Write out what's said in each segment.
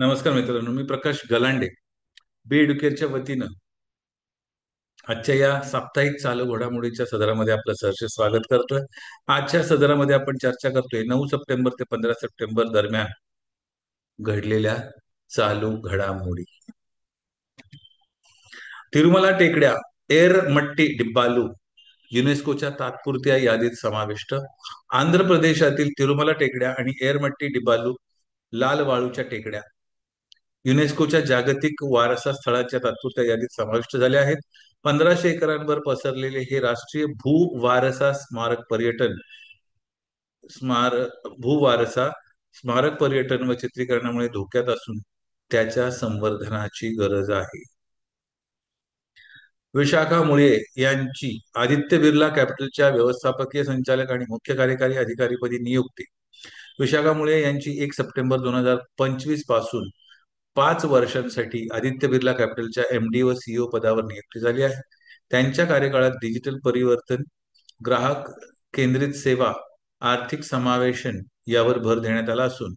नमस्कार मित्रांनो, मी प्रकाश गलांडे बी एड्युकेअरच्या वतीनं आजच्या या साप्ताहिक चालू घडामोडीच्या सदरामध्ये आपलं सहर्ष स्वागत करतोय. आजच्या सदरामध्ये आपण चर्चा करतोय 9 सप्टेंबर ते 15 सप्टेंबर दरम्यान घडलेल्या चालू घडामोडी. तिरुमला टेकड्या एरमट्टी डिब्बालू युनेस्कोच्या तात्पुरत्या यादीत समाविष्ट. आंध्र प्रदेशातील तिरुमला टेकड्या आणि एरमट्टी डिब्बालू लाल वाळूच्या टेकड्या युनेस्कोच्या जागतिक वारसा स्थळांच्या तात्पुरत्या यादीत समाविष्ट झाले आहेत. 1500 एकरांवर पसरलेले हे राष्ट्रीय भूवारसा भूवारसा स्मारक पर्यटन व चित्रीकरणामुळे धोक्यात असून त्याच्या संवर्धनाची गरज आहे. विशाखा मुळे यांची आदित्य बिर्ला कॅपिटलच्या व्यवस्थापकीय संचालक आणि मुख्य कार्यकारी अधिकारीपदी नियुक्ती. विशाखा मुळे यांची 1 सप्टेंबर 2025 पासून 5 वर्षांसाठी आदित्य बिर्ला कॅपिटलच्या एमडी व सीईओ पदावर नियुक्ती झाली आहे. त्यांच्या कार्यकाळात डिजिटल परिवर्तन, ग्राहक केंद्रित सेवा, आर्थिक समावेशन यावर भर देण्यात आला असून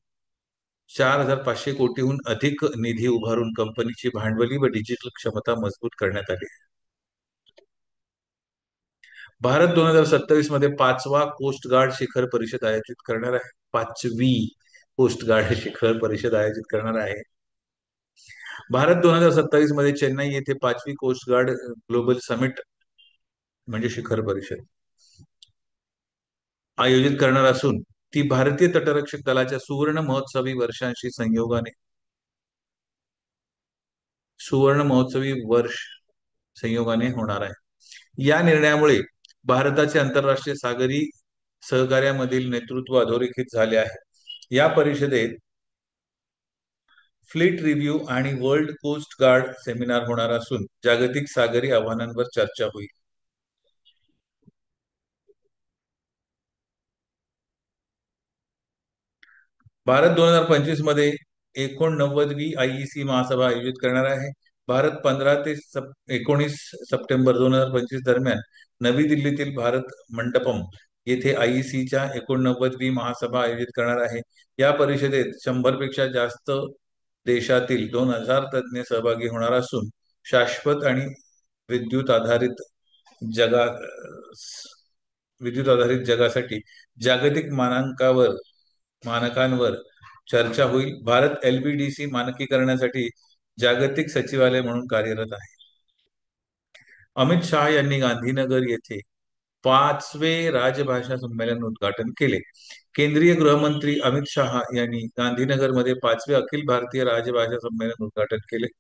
4500 कोटीहून अधिक निधी उभारून कंपनीची भांडवली व डिजिटल क्षमता मजबूत करण्यात आली. भारत 2027 मध्ये 5वा कोस्ट गार्ड शिखर परिषद आयोजित करणार आहे. 5वी कोस्ट गार्ड शिखर परिषद आयोजित करणार आहे. भारत 2027 मध्ये चेन्नई येथे 5वी कोस्ट गार्ड ग्लोबल समिट म्हणजे शिखर परिषद आयोजित करणार असून ती भारतीय तटरक्षक दलाच्या सुवर्ण महोत्सवी वर्ष संयोगाने होणार आहे. या निर्णयामुळे भारताचे आंतरराष्ट्रीय सागरी सहकार्यामधील नेतृत्व अधोरेखित झाले आहे. या परिषदेत फ्लीट रिव्ह्यू आणि वर्ल्ड कोस्ट गार्ड सेमिनार होणार असून जागतिक सागरी आव्हानांवर चर्चा होईल. भारत 2025 मध्ये 89वी आयईसी महासभा आयोजित करणार आहे. भारत 15 ते 19 सप्टेंबर 2025 दरम्यान नवी दिल्लीतील भारत मंडपम येथे आयईसीच्या 89वी महासभा आयोजित करणार आहे. या परिषदेत 100 पेक्षा जास्त देशातील 2000 तज्ज्ञ सहभागी होणार असून शाश्वत आणि विद्युत आधारित जगा विद्युत आधारित जगासाठी जागतिक मानकांवर चर्चा होईल. भारत एलबीडीसी मानकीकरणासाठी जागतिक सचिवालय म्हणून कार्यरत आहे. अमित शहा यांनी गांधीनगर येथे 5वे राजभाषा संमेलन उद्घाटन केले. केंद्रीय गृहमंत्री अमित शहा यांनी गांधीनगरमध्ये 5वे अखिल भारतीय राजभाषा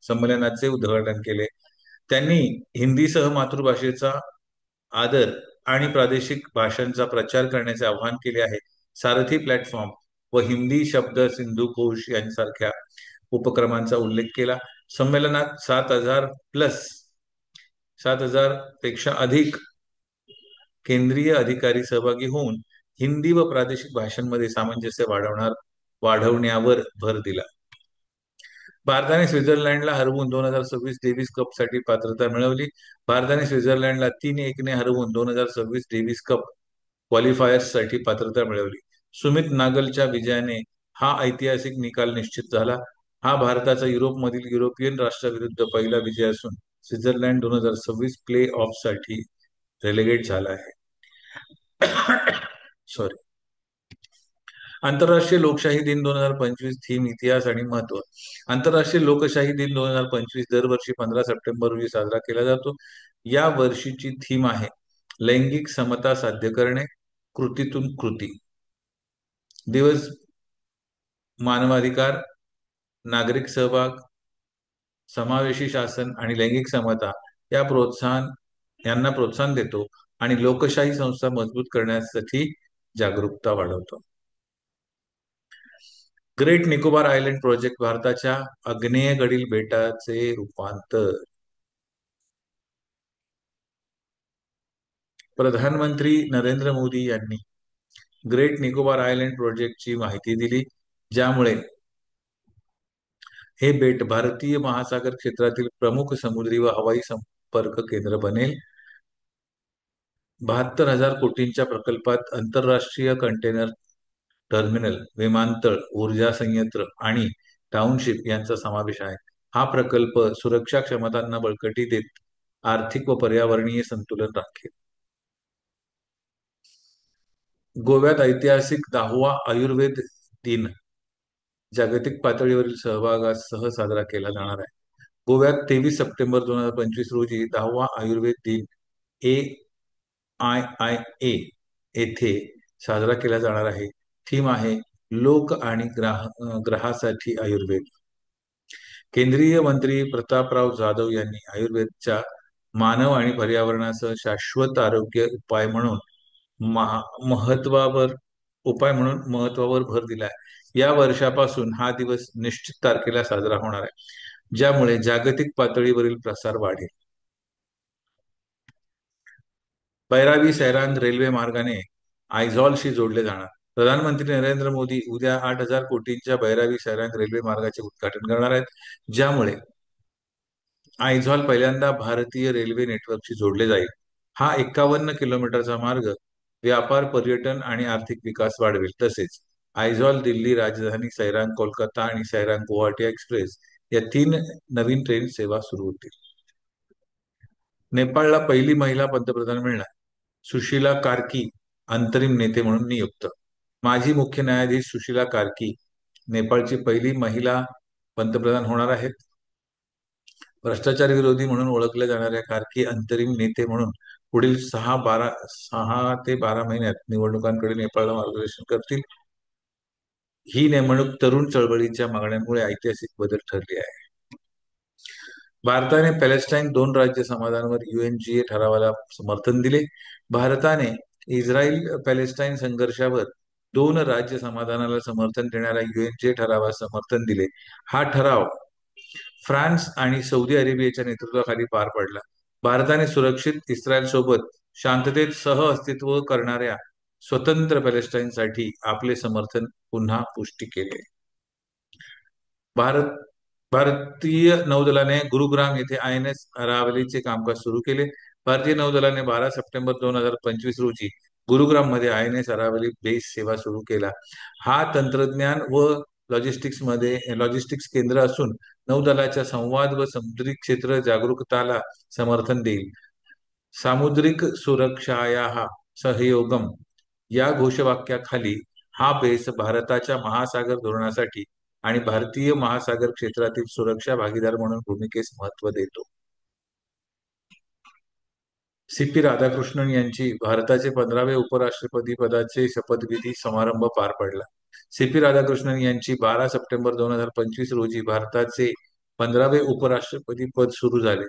संमेलनाचे उद्घाटन केले. त्यांनी हिंदीसह मातृभाषेचा आदर आणि प्रादेशिक भाषांचा प्रचार करण्याचे आवाहन केले आहे. सारथी प्लॅटफॉर्म व हिंदी शब्द सिंधुकोश यांसारख्या उपक्रमांचा उल्लेख केला. संमेलनात 7,000 पेक्षा अधिक केंद्रीय अधिकारी सहभागी होऊन हिंदी व प्रादेशिक भाषांमध्ये सामंजस्य वाढवण्यावर भर दिला. भारताने स्वित्झर्लंडला हरवून 2026 डेव्हिस कपसाठी पात्रता मिळवली. भारताने स्वित्झर्लंडला 3-1 ने हरवून 2026 डेव्हिस कप क्वालिफायर्ससाठी पात्रता मिळवली. सुमित नागलच्या विजयाने हा ऐतिहासिक निकाल निश्चित झाला. हा भारताचा युरोपमधील युरोपियन राष्ट्राविरुद्ध पहिला विजय असून स्वित्झर्लंड 2026 प्ले ऑफसाठी रेलेगेट झाला आहे. सॉरी. आंतरराष्ट्रीय लोकशाही दिन 2025 थीम इतिहास आणि महत्व. आंतरराष्ट्रीय लोकशाही दिन 2025 दरवर्षी 15 सप्टेंबर रोजी साजरा केला जातो. या वर्षीची थीम आहे लैंगिक समता साध्य करणे, कृतीतून कृती. दिवस मानवाधिकार, नागरिक सहभाग, समावेशी शासन आणि लैंगिक समता यांना प्रोत्साहन देतो आणि लोकशाही संस्था मजबूत करण्यासाठी जागरूकता वाढवतो. ग्रेट निकोबार आयलँड प्रोजेक्ट भारताच्या आग्नेयेकडील बेटाचे रूपांतर. प्रधानमंत्री नरेंद्र मोदी यांनी ग्रेट निकोबार आयलँड प्रोजेक्टची माहिती दिली, ज्यामुळे हे बेट भारतीय महासागर क्षेत्रातील प्रमुख समुद्री व हवाई संपर्क केंद्र बनेल. 72,000 कोटींच्या प्रकल्पात आंतरराष्ट्रीय कंटेनर टर्मिनल, विमानतळ, ऊर्जा संयंत्र आणि टाउनशिप यांचा समावेश आहे. हा प्रकल्प सुरक्षा क्षमतांना बळकटी देत आर्थिक व पर्यावरणीय संतुलन राखेल. गोव्यात ऐतिहासिक 10वा आयुर्वेद दिन जागतिक पातळीवरील सहभागासह साजरा केला जाणार आहे. गोव्यात 23 सप्टेंबर 2025 रोजी 10वा आयुर्वेद दिन AIIA येथे साजरा केला जाणार आहे. थीम आहे लोक आणि ग्रहासाठी आयुर्वेद. केंद्रीय मंत्री प्रतापराव जाधव यांनी आयुर्वेदच्या मानव आणि पर्यावरणासह शाश्वत आरोग्य महत्वावर महत्वावर भर दिलाय. या वर्षापासून हा दिवस निश्चित तारखेला साजरा होणार आहे, ज्यामुळे जागतिक पातळीवरील प्रसार वाढेल. बैराबी सैरांग रेल्वे मार्गाने आयझॉलशी जोडले जाणार. प्रधानमंत्री नरेंद्र मोदी उद्या 8,000 कोटींच्या बैराबी सैरांग रेल्वे मार्गाचे उद्घाटन करणार आहेत, ज्यामुळे आयझॉल पहिल्यांदा भारतीय रेल्वे नेटवर्कशी जोडले जाईल. हा 51 किलोमीटरचा मार्ग व्यापार, पर्यटन आणि आर्थिक विकास वाढवेल. तसेच आयझॉल दिल्ली राजधानी, सैरांग कोलकाता आणि सैरांग गुवाहाटी एक्सप्रेस या 3 नवीन ट्रेन सेवा सुरू होतील. नेपाळला पहिली महिला पंतप्रधान मिळणार. सुशीला कार्की अंतरिम नेते म्हणून नियुक्त. माजी मुख्य न्यायाधीश सुशीला कार्की नेपाळची पहिली महिला पंतप्रधान होणार आहेत. भ्रष्टाचार विरोधी म्हणून ओळखल्या जाणाऱ्या कार्की अंतरिम नेते म्हणून पुढील 6 ते 12 महिन्यात निवडणुकांकडे नेपाळला मार्गदर्शन करतील. ही नेमणूक तरुण चळवळीच्या मागण्यांमुळे ऐतिहासिक बदल ठरली आहे. भारताने पॅलेस्टाईन 2 राज्य समाधानावर UNGA ठरावाला समर्थन दिले. भारताने इस्रायल पॅलेस्टाईन संघर्षावर 2 राज्य समाधानाला समर्थन देणाऱ्या UNGA ठरावास समर्थन दिले. हा ठराव फ्रान्स आणि सौदी अरेबियाच्या नेतृत्वाखाली पार पडला. भारताने सुरक्षित इस्रायल सोबत शांततेत सहअस्तित्व करणाऱ्या स्वतंत्र पॅलेस्टाईनसाठी आपले समर्थन पुन्हा पुष्टी केले. भारतीय नौदलाने गुरुग्राम येथे INS अरावलीचे कामकाज सुरू केले. भारतीय नौदलाने 12 सप्टेंबर 2025 रोजी गुरुग्राम मध्ये INS अरावली बेस सेवा सुरू केला. हा तंत्रज्ञान व लॉजिस्टिक्स केंद्र असून नौदलाच्या संवाद व समुद्री क्षेत्र जागरूकताला समर्थन देईल. सामुद्रिक सुरक्षाया सहयोगम या घोषवाक्याखाली हा बेस भारताच्या महासागर धोरणासाठी आणि भारतीय महासागर क्षेत्रातील सुरक्षा भागीदार म्हणून भूमिकेस महत्त्व देतो. CP राधाकृष्णन यांची भारताचे 15वे उपराष्ट्रपती पदाचे शपथविधी समारंभ पार पडला. CP राधाकृष्णन यांची 12 सप्टेंबर 2025 रोजी भारताचे 15वे उपराष्ट्रपती पद सुरू झाले.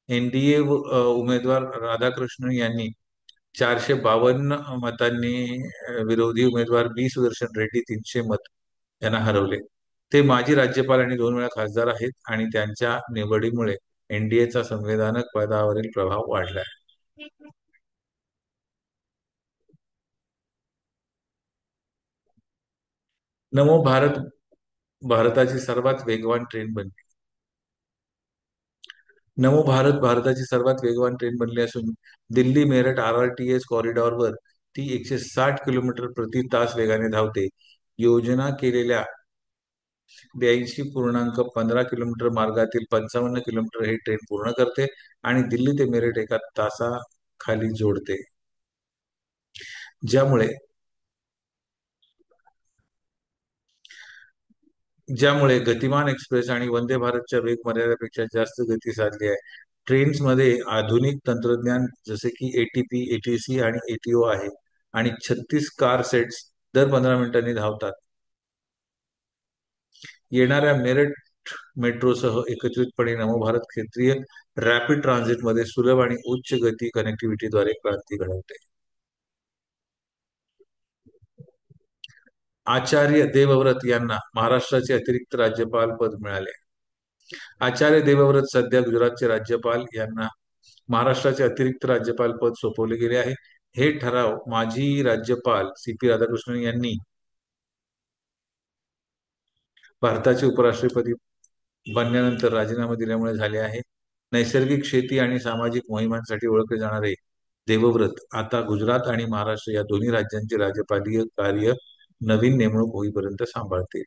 NDA उमेदवार राधाकृष्णन यांनी 452 मतांनी विरोधी उमेदवार B सुदर्शन रेड्डी 300 मत यांना हरवले. ते माजी राज्यपाल आणि 2 वेळा खासदार आहेत आणि त्यांच्या निवडीमुळे NDAचा संविधानक पदावरील प्रभाव वाढला आहे. नमो भारत भारताची सर्वात वेगवान ट्रेन बनली. नमो भारत भारताची सर्वात वेगवान ट्रेन बनली असून दिल्ली मेरठ RRTS कॉरिडॉरवर ती 160 किलोमीटर प्रति तास वेगाने धावते. योजना केलेल्या 82.15 किलोमीटर मार्गातील 55 किलोमीटर ही ट्रेन पूर्ण करते आणि दिल्ली ते मेरठ एका तासाखाली जोडते, ज्यामुळे गतिमान एक्सप्रेस आणि वंदे भारतच्या वेग मर्यादेपेक्षा जास्त गती साधली आहे. ट्रेन्समध्ये आधुनिक तंत्रज्ञान जसे की ATP, ATC आणि ATO आहे आणि 36 कार सेट्स दर 15 मिनिटांनी धावतात. येणाऱ्या मेरठ मेट्रोसह एकत्रितपणे नवभारत क्षेत्रीय रॅपिड ट्रान्झिटमध्ये सुलभ आणि उच्च गती कनेक्टिव्हिटीद्वारे क्रांती घडवते. आचार्य देवव्रत यांना महाराष्ट्राचे अतिरिक्त राज्यपाल पद मिळाले. आचार्य देवव्रत सध्या गुजरातचे राज्यपाल यांना महाराष्ट्राचे अतिरिक्त राज्यपाल पद सोपवले गेले आहे. हे ठराव माजी राज्यपाल CP राधाकृष्णन यांनी भारताचे उपराष्ट्रपती बनल्यानंतर राजीनामा दिल्यामुळे झाले आहे. नैसर्गिक शेती आणि सामाजिक मोहिमांसाठी ओळखले जाणारे देवव्रत आता गुजरात आणि महाराष्ट्र या दोन्ही राज्यांचे राज्यपालीय कार्य नवीन नेमणूक होईपर्यंत सांभाळतील.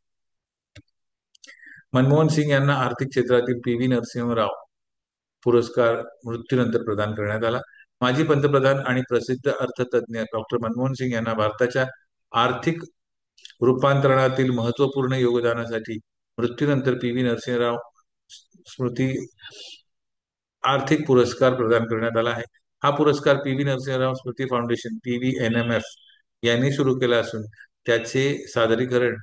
मनमोहन सिंग यांना आर्थिक क्षेत्रातील पी व्ही नरसिंहराव पुरस्कार मृत्यूनंतर प्रदान करण्यात आला. माजी पंतप्रधान आणि प्रसिद्ध अर्थतज्ञ डॉक्टर मनमोहन सिंग यांना भारताच्या आर्थिक रूपांतरणातील महत्वपूर्ण योगदानासाठी मृत्यूनंतर पी व्ही नरसिंहराव स्मृती आर्थिक पुरस्कार प्रदान करण्यात आला आहे. हा पुरस्कार पी व्ही नरसिंहराव स्मृती फाउंडेशन PVNMF यांनी सुरू केला असून त्याचे सादरीकरण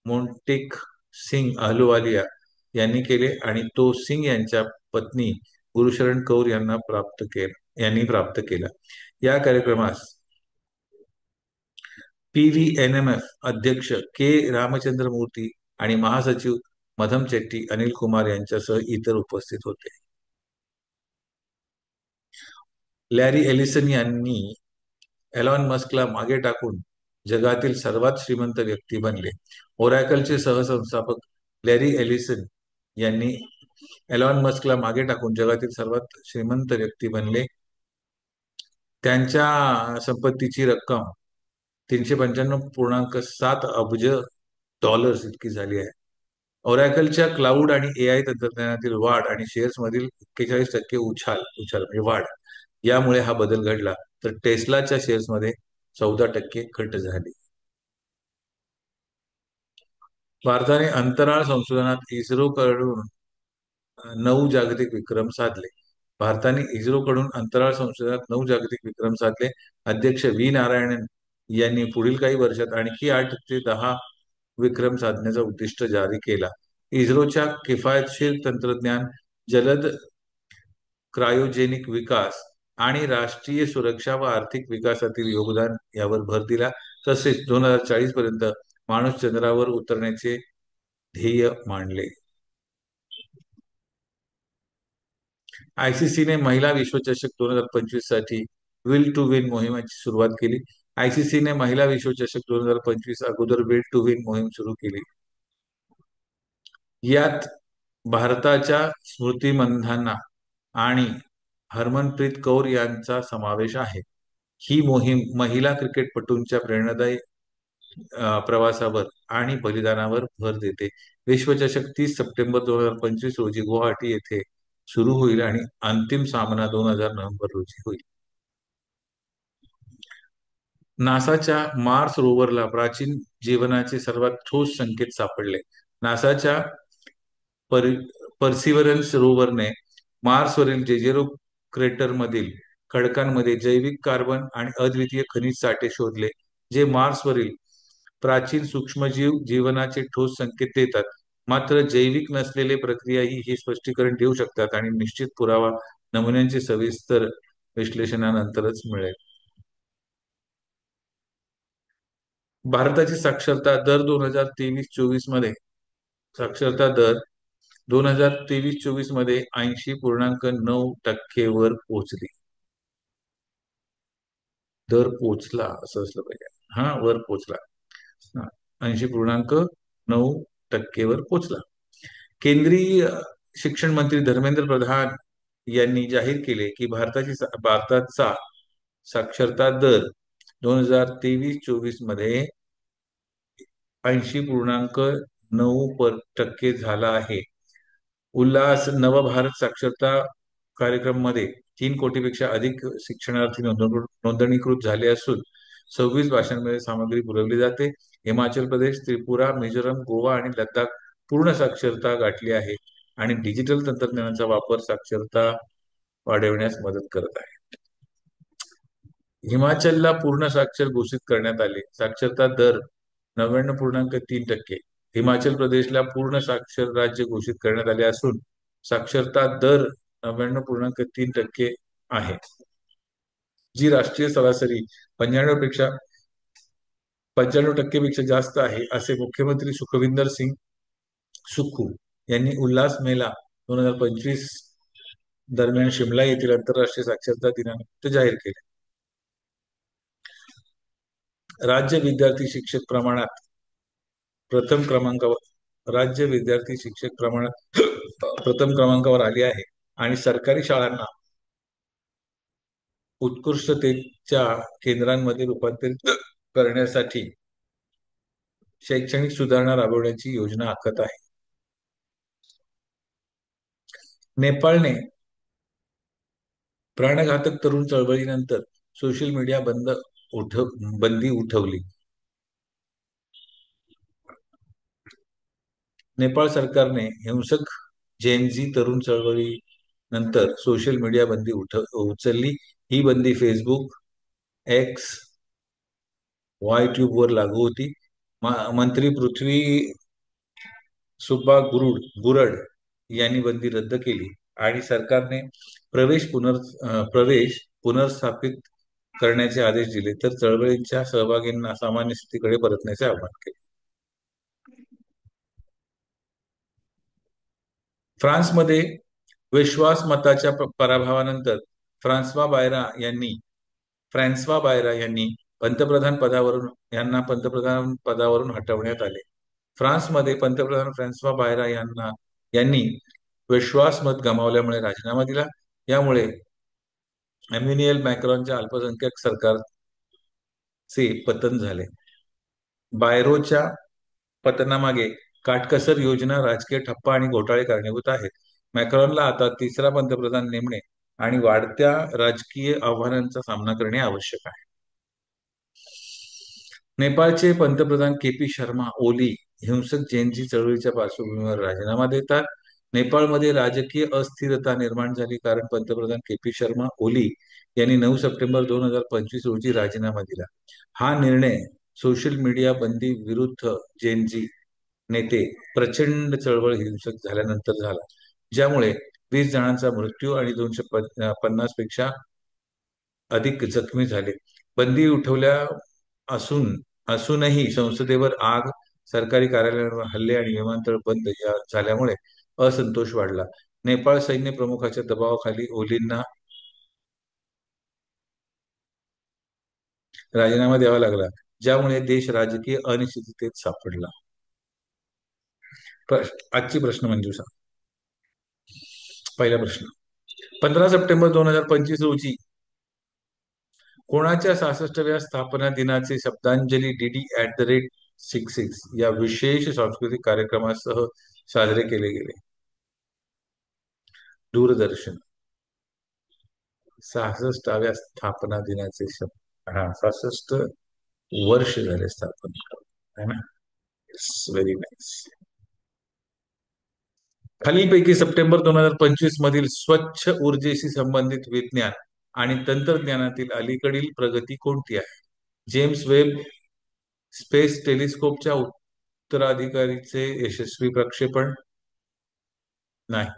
मोंटेक सिंग अहलुवालिया यांनी केले आणि तो सिंग यांच्या पत्नी गुरुशरण कौर यांनी प्राप्त केला. या कार्यक्रमास PVNMF अध्यक्ष रामचंद्र मूर्ती आणि महासचिव मधम चेट्टी अनिल कुमार यांच्यासह इतर उपस्थित होते. लॅरी एलिसन यांनी एलॉन मस्कला मागे टाकून जगातील सर्वात श्रीमंत व्यक्ती बनले. ओरॅकलचे सहसंस्थापक लॅरी एलिसन यांनी एलॉन मस्कला मागे टाकून जगातील सर्वात श्रीमंत व्यक्ती बनले. त्यांच्या संपत्तीची रक्कम 395.7 अब्ज डॉलर्स इतकी झाली आहे. ओरॅकलच्या क्लाउड आणि AI तंत्रज्ञानातील वाढ आणि शेअर्समधील 41% उछाल म्हणजे वाढ यामुळे हा बदल घडला, तर टेस्लाच्या शेअर्समध्ये 14% घट झाली. भारताने अंतराळ संशोधनात इस्रोकडून 9 जागतिक विक्रम साधले. भारताने इस्रोकडून अंतराळ संशोधनात 9 जागतिक विक्रम साधले. अध्यक्ष नारायणन यांनी पुढील काही वर्षात आणखी 8 ते 10 विक्रम साधण्याचा उद्दिष्ट जारी केला. इस्रोच्या किफायतशीर तंत्रज्ञान, जलद क्रायोजेनिक विकास आणि राष्ट्रीय सुरक्षा व आर्थिक विकासातील योगदान यावर भर दिला. तसेच 2040 पर्यंत माणूस चंद्रावर उतरण्याचे ध्येय मांडले. ICCने महिला विश्वचषक 2025 साठी विल टू विन मोहिमेची सुरुवात केली. ICCने महिला विश्वचषक 2025 अगोदर विल टू विन मोहीम सुरू केली. यात भारताच्या स्मृती मंधाना आणि हरमनप्रीत कौर यांचा समावेश आहे. ही मोहीम महिला क्रिकेटपटूंच्या प्रेरणादायी प्रवासावर आणि बलिदानावर भर देते. विश्वचषक 30 सप्टेंबर 2025 रोजी गुवाहाटी येथे सुरू होईल आणि अंतिम सामना 2000 नोव्हेंबर रोजी होईल. नासाच्या मार्स रोवरला प्राचीन जीवनाचे सर्वात ठोस संकेत सापडले. नासाच्या पर्सिवरन्स रोवरने मार्सवरील जेजेरो क्रेटरमधील खडकांमध्ये जैविक कार्बन आणि अद्वितीय खनिज साठे शोधले, जे मार्सवरील प्राचीन सूक्ष्मजीव जीवनाचे ठोस संकेत देतात. मात्र जैविक नसलेले प्रक्रियाही हे स्पष्टीकरण देऊ शकतात आणि निश्चित पुरावा नमुन्यांचे सविस्तर विश्लेषणानंतरच मिळेल. भारताची साक्षरता दर 2023-24 मध्ये साक्षरता दर 2023-24 मध्ये 80.9% वर पोहोचली. दर पोचला असं असलं पाहिजे. वर पोचला. 80.9% वर पोचला. केंद्रीय शिक्षण मंत्री धर्मेंद्र प्रधान यांनी जाहीर केले की भारताचा साक्षरता दर 2023-24 मध्ये 80.9% झाला आहे. उल्हास नवभारत साक्षरता कार्यक्रम मध्ये 3 कोटीपेक्षा अधिक शिक्षणार्थी नोंदणीकृत झाले असून 26 भाषांमध्ये सामग्री पुरवली जाते. हिमाचल प्रदेश, त्रिपुरा, मिझोरम, गोवा आणि लडाख पूर्ण साक्षरता गाठली आहे आणि डिजिटल तंत्रज्ञानाचा वापर साक्षरता वाढविण्यास मदत करत आहे. हिमाचलला पूर्ण साक्षर घोषित करण्यात आले. साक्षरता दर 99.3%. हिमाचल प्रदेशला पूर्ण साक्षर राज्य घोषित करण्यात आले असून साक्षरता दर 99.3% आहे, जी राष्ट्रीय सरासरी 95% पेक्षा जास्त आहे, असे मुख्यमंत्री सुखविंदर सिंग सुक्खू यांनी उल्हास मेला 2025 दरम्यान शिमला येथील आंतरराष्ट्रीय साक्षरता दिनानिमित्त जाहीर केले. राज्य विद्यार्थी शिक्षक प्रमाणात प्रथम क्रमांकावर आली आहे आणि सरकारी शाळांना उत्कृष्टतेच्या केंद्रांमध्ये रूपांतरित करण्यासाठी शैक्षणिक सुधारणा राबवण्याची योजना आखत आहे. नेपाळने प्राणघातक तरुण चळवळीनंतर सोशल मीडिया बंदी उठवली. नेपाळ सरकारने हिंसक जेनझी तरुण चळवळी नंतर सोशल मीडिया बंदी उचलली. ही बंदी फेसबुक, एक्स, वाय ट्यूब वर लागू होती. मंत्री पृथ्वी सुब्बा गुरड यांनी बंदी रद्द केली आणि सरकारने प्रवेश पुनर्स्थापित करण्याचे आदेश दिले, तर चळवळींच्या सहभागींना सामान्य स्थितीकडे परतण्याचे आवाहन केले. फ्रान्समध्ये विश्वास मताच्या पराभवानंतर फ्रान्सवा बायरा यांनी पंतप्रधान पदावरून हटवण्यात आले. फ्रान्समध्ये पंतप्रधान फ्रान्सवा बायरा यांनी विश्वासमत गमावल्यामुळे राजीनामा दिला. यामुळे एम्मॅन्युएल मॅक्रॉनच्या अल्पसंख्याक सरकारचे पतन झाले. बायरोच्या पतनामागे काटकसर योजना, राजकीय ठप्पा आणि घोटाळे कारणीभूत आहेत. मॅक्रॉनला आता तिसरा पंतप्रधान नेमणे आणि वाढत्या राजकीय आव्हानांचा सामना करणे आवश्यक आहे. नेपाळचे पंतप्रधान के. पी. शर्मा ओली हिंसक जेनजी चळवळीच्या पार्श्वभूमीवर राजीनामा देतात. नेपाळमध्ये राजकीय अस्थिरता निर्माण झाली कारण पंतप्रधान के. पी. शर्मा ओली यांनी 9 सप्टेंबर 2025 रोजी राजीनामा दिला. हा निर्णय सोशल मीडिया बंदी विरुद्ध जेनजी नेते प्रचंड चळवळ हिंसक झाल्यानंतर झाला, ज्यामुळे 20 जणांचा मृत्यू आणि 250 पेक्षा अधिक जखमी झाले. बंदी उठवल्या असूनही संसदेवर आग, सरकारी कार्यालयांवर हल्ले आणि विमानतळ बंद झाल्यामुळे असंतोष वाढला. नेपाळ सैन्य प्रमुखाच्या दबावाखाली ओलींना राजीनामा द्यावा लागला, ज्यामुळे देश राजकीय अनिश्चिततेत सापडला. आजची प्रश्नमंजुषा. पहिला प्रश्न, 15 सप्टेंबर 2025 रोजी कोणाच्या 66व्या स्थापना दिनाचे शब्दांजली DD@66 या विशेष सांस्कृतिक कार्यक्रमासह साजरे केले गेले? दूरदर्शन. 66व्या स्थापना दिनाचे शब्द, हा 66 वर्ष झाले स्थापना, है ना? Very nice. खालीलपैकी सप्टेंबर 2025 मधील स्वच्छ ऊर्जेशी संबंधित विज्ञान आणि तंत्रज्ञानातील अलीकडील प्रगती कोणती आहे? जेम्स वेब स्पेस टेलिस्कोपच्या उत्तराधिकारीचे यशस्वी प्रक्षेपण? नाही.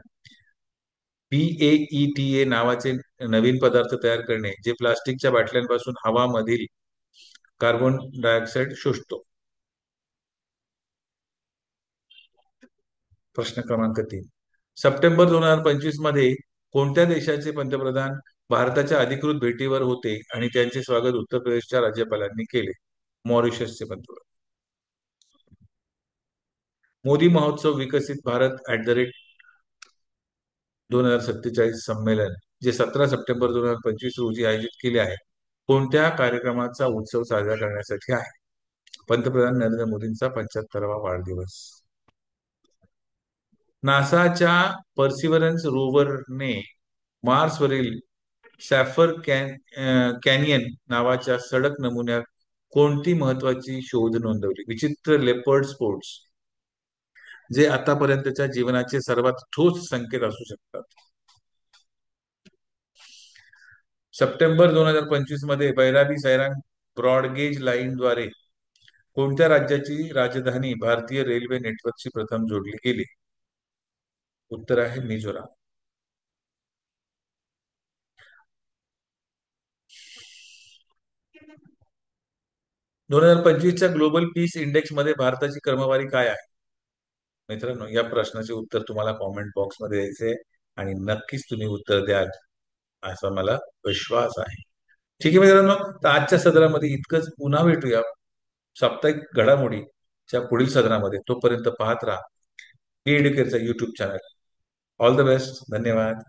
PAETA नावाचे नवीन पदार्थ तयार करणे जे प्लास्टिकच्या बाटल्यांपासून हवा मधील कार्बन डायऑक्साईड शोषतो. प्रश्न क्रमांक 3, सप्टेंबर 2025 मध्ये कोणत्या देशाचे पंतप्रधान भारताच्या अधिकृत भेटीवर होते आणि त्यांचे स्वागत उत्तर प्रदेशच्या राज्यपालांनी केले? मॉरिशसचे पंतप्रधान. मोदी महोत्सव विकसित भारत @2047 संमेलन, जे 17 सप्टेंबर 2025 रोजी आयोजित केले आहे, कोणत्या कार्यक्रमाचा उत्सव साजरा करण्यासाठी आहे? पंतप्रधान नरेंद्र मोदींचा 75वा वाढदिवस. नासाच्या पर्सिवरन्स रोवरने मार्सवरील सॅफर कॅनियन नावाच्या सडक नमुन्यात कोणती महत्वाची शोध नोंदवली? विचित्र लेपर्ड स्पोर्ट्स, जे आतापर्यंतच्या जीवनाचे सर्वात ठोस संकेत असू शकतात. सप्टेंबर 2025 मध्ये भैराबी सैरांग ब्रॉडगेज लाईनद्वारे कोणत्या राज्याची राजधानी भारतीय रेल्वे नेटवर्कशी प्रथम जोडली गेली? उत्तर आहे मिझोराम. 2025च्या ग्लोबल पीस इंडेक्स मध्ये भारताची क्रमवारी काय आहे? मित्रांनो, या प्रश्नाचे उत्तर तुम्हाला कॉमेंट बॉक्स मध्ये द्यायचे आणि नक्कीच तुम्ही उत्तर द्याल असा मला विश्वास आहे. ठीक आहे मित्रांनो, तर आजच्या सदरामध्ये इतकंच. पुन्हा भेटूया साप्ताहिक घडामोडीच्या पुढील सदरामध्ये. तोपर्यंत पाहत राहा एड्युकेअरचा YouTube channel. All the best. धन्यवाद.